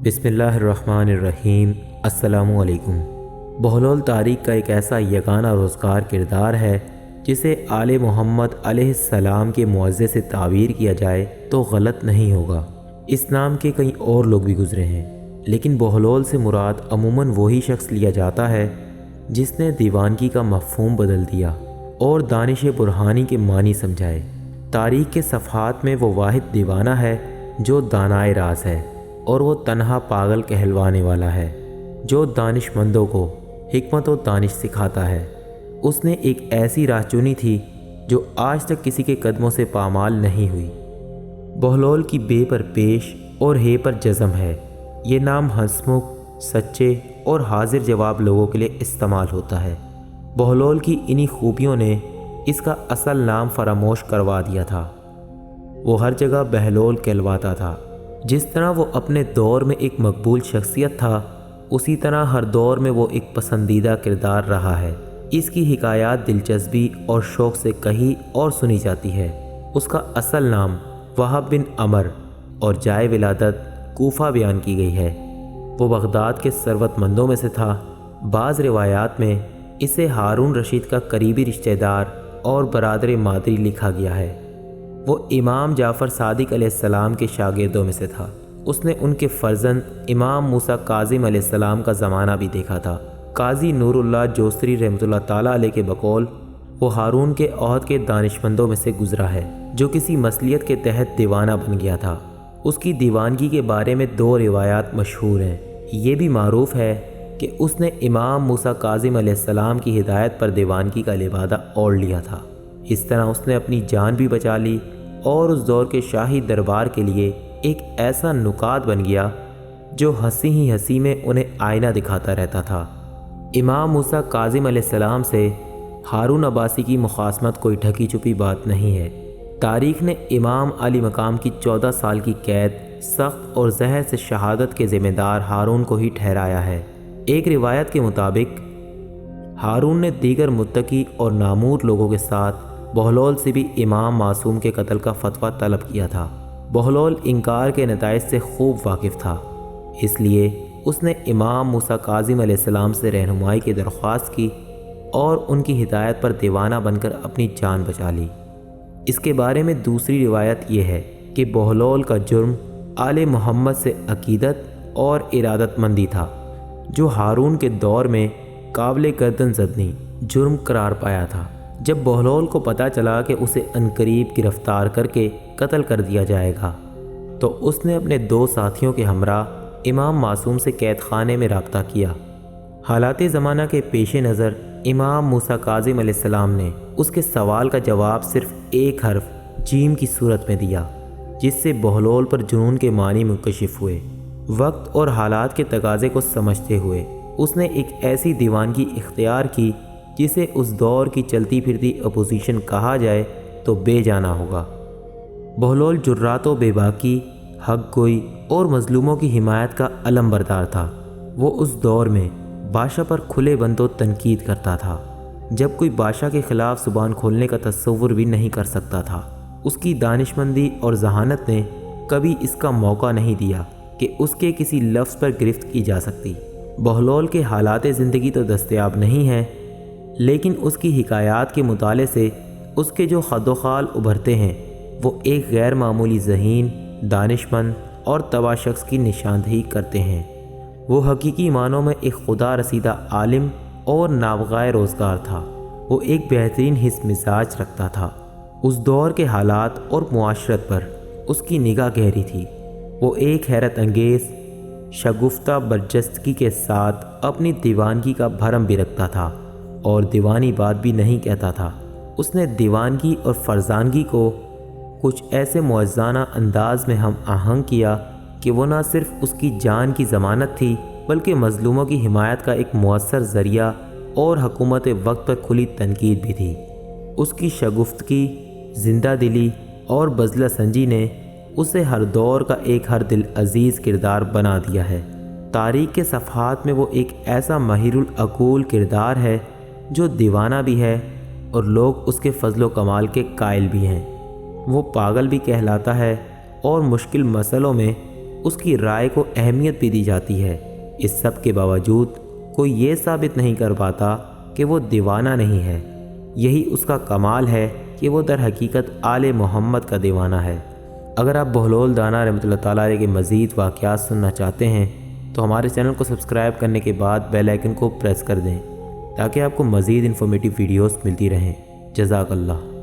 بسم اللہ الرحمن الرحیم۔ السلام علیکم۔ بہلول تاریخ کا ایک ایسا یگانہ روزگار کردار ہے جسے آل محمد علیہ السلام کے معزے سے تعبیر کیا جائے تو غلط نہیں ہوگا۔ اس نام کے کئی اور لوگ بھی گزرے ہیں، لیکن بہلول سے مراد عموماً وہی شخص لیا جاتا ہے جس نے دیوانگی کا مفہوم بدل دیا اور دانش برہانی کے معنی سمجھائے۔ تاریخ کے صفحات میں وہ واحد دیوانہ ہے جو دانائے راز ہے، اور وہ تنہا پاگل کہلوانے والا ہے جو دانش مندوں کو حکمت و دانش سکھاتا ہے۔ اس نے ایک ایسی راہ چنی تھی جو آج تک کسی کے قدموں سے پامال نہیں ہوئی۔ بہلول کی بے پر پیش اور ہے پر جزم ہے۔ یہ نام ہنسمکھ، سچے اور حاضر جواب لوگوں کے لیے استعمال ہوتا ہے۔ بہلول کی انہی خوبیوں نے اس کا اصل نام فراموش کروا دیا تھا۔ وہ ہر جگہ بہلول کہلواتا تھا۔ جس طرح وہ اپنے دور میں ایک مقبول شخصیت تھا، اسی طرح ہر دور میں وہ ایک پسندیدہ کردار رہا ہے۔ اس کی حکایات دلچسپی اور شوق سے کہی اور سنی جاتی ہے۔ اس کا اصل نام وہب بن عمر اور جائے ولادت کوفہ بیان کی گئی ہے۔ وہ بغداد کے ثروت مندوں میں سے تھا۔ بعض روایات میں اسے ہارون رشید کا قریبی رشتہ دار اور برادر مادری لکھا گیا ہے۔ وہ امام جعفر صادق علیہ السلام کے شاگردوں میں سے تھا۔ اس نے ان کے فرزند امام موسیٰ کاظم علیہ السلام کا زمانہ بھی دیکھا تھا۔ قاضی نور اللہ جوسری رحمۃ اللہ تعالیٰ علیہ کے بقول وہ ہارون کے عہد کے دانشمندوں میں سے گزرا ہے جو کسی مصلیحت کے تحت دیوانہ بن گیا تھا۔ اس کی دیوانگی کے بارے میں دو روایات مشہور ہیں۔ یہ بھی معروف ہے کہ اس نے امام موسیٰ کاظم علیہ السلام کی ہدایت پر دیوانگی کا لبادہ اوڑھ لیا تھا۔ اس طرح اس نے اپنی جان بھی بچا لی اور اس دور کے شاہی دربار کے لیے ایک ایسا نکات بن گیا جو ہنسی ہی ہنسی میں انہیں آئینہ دکھاتا رہتا تھا۔ امام موسیٰ کاظم علیہ السلام سے ہارون عباسی کی مخاصمت کوئی ڈھکی چھپی بات نہیں ہے۔ تاریخ نے امام علی مقام کی 14 سال کی قید، سخت اور زہر سے شہادت کے ذمہ دار ہارون کو ہی ٹھہرایا ہے۔ ایک روایت کے مطابق ہارون نے دیگر متقی اور نامور لوگوں کے ساتھ بہلول سے بھی امام معصوم کے قتل کا فتویٰ طلب کیا تھا۔ بہلول انکار کے نتائج سے خوب واقف تھا، اس لیے اس نے امام موسیٰ کاظم علیہ السلام سے رہنمائی کی درخواست کی اور ان کی ہدایت پر دیوانہ بن کر اپنی جان بچا لی۔ اس کے بارے میں دوسری روایت یہ ہے کہ بہلول کا جرم آل محمد سے عقیدت اور ارادت مندی تھا، جو ہارون کے دور میں قابل گردن زدنی جرم قرار پایا تھا۔ جب بہلول کو پتہ چلا کہ اسے عنقریب گرفتار کر کے قتل کر دیا جائے گا، تو اس نے اپنے دو ساتھیوں کے ہمراہ امام معصوم سے قید خانے میں رابطہ کیا۔ حالات زمانہ کے پیش نظر امام موسیٰ کاظم علیہ السلام نے اس کے سوال کا جواب صرف ایک حرف جیم کی صورت میں دیا، جس سے بہلول پر جنون کے معنی منکشف ہوئے۔ وقت اور حالات کے تقاضے کو سمجھتے ہوئے اس نے ایک ایسی دیوانگی اختیار کی جسے اس دور کی چلتی پھرتی اپوزیشن کہا جائے تو بے جانا ہوگا۔ بہلول جرات و بے باکی، حق گوئی اور مظلوموں کی حمایت کا علم بردار تھا۔ وہ اس دور میں بادشاہ پر کھلے بندوں تنقید کرتا تھا، جب کوئی بادشاہ کے خلاف زبان کھولنے کا تصور بھی نہیں کر سکتا تھا۔ اس کی دانشمندی اور ذہانت نے کبھی اس کا موقع نہیں دیا کہ اس کے کسی لفظ پر گرفت کی جا سکتی۔ بہلول کے حالات زندگی تو دستیاب نہیں ہیں، لیکن اس کی حکایات کے مطالعے سے اس کے جو خد و خال ابھرتے ہیں وہ ایک غیر معمولی ذہین، دانشمند اور تواں شخص کی نشاندہی کرتے ہیں۔ وہ حقیقی معنوں میں ایک خدا رسیدہ عالم اور نابغہ روزگار تھا۔ وہ ایک بہترین حس مزاج رکھتا تھا۔ اس دور کے حالات اور معاشرت پر اس کی نگاہ گہری تھی۔ وہ ایک حیرت انگیز شگفتہ برجستگی کے ساتھ اپنی دیوانگی کا بھرم بھی رکھتا تھا اور دیوانی بات بھی نہیں کہتا تھا۔ اس نے دیوانگی اور فرزانگی کو کچھ ایسے معززانہ انداز میں ہم آہنگ کیا کہ وہ نہ صرف اس کی جان کی ضمانت تھی بلکہ مظلوموں کی حمایت کا ایک مؤثر ذریعہ اور حکومت وقت پر کھلی تنقید بھی تھی۔ اس کی شگفتگی، زندہ دلی اور بذلہ سنجی نے اسے ہر دور کا ایک ہر دل عزیز کردار بنا دیا ہے۔ تاریخ کے صفحات میں وہ ایک ایسا ماہر العقول کردار ہے جو دیوانہ بھی ہے اور لوگ اس کے فضل و کمال کے قائل بھی ہیں۔ وہ پاگل بھی کہلاتا ہے اور مشکل مسئلوں میں اس کی رائے کو اہمیت بھی دی جاتی ہے۔ اس سب کے باوجود کوئی یہ ثابت نہیں کر پاتا کہ وہ دیوانہ نہیں ہے۔ یہی اس کا کمال ہے کہ وہ در حقیقت آل محمد کا دیوانہ ہے۔ اگر آپ بہلول دانا رحمۃ اللہ تعالیٰ علیہ کے مزید واقعات سننا چاہتے ہیں تو ہمارے چینل کو سبسکرائب کرنے کے بعد بیل آئیکن کو پریس کر دیں تاکہ آپ کو مزید انفارمیٹیو ویڈیوز ملتی رہیں۔ جزاک اللہ۔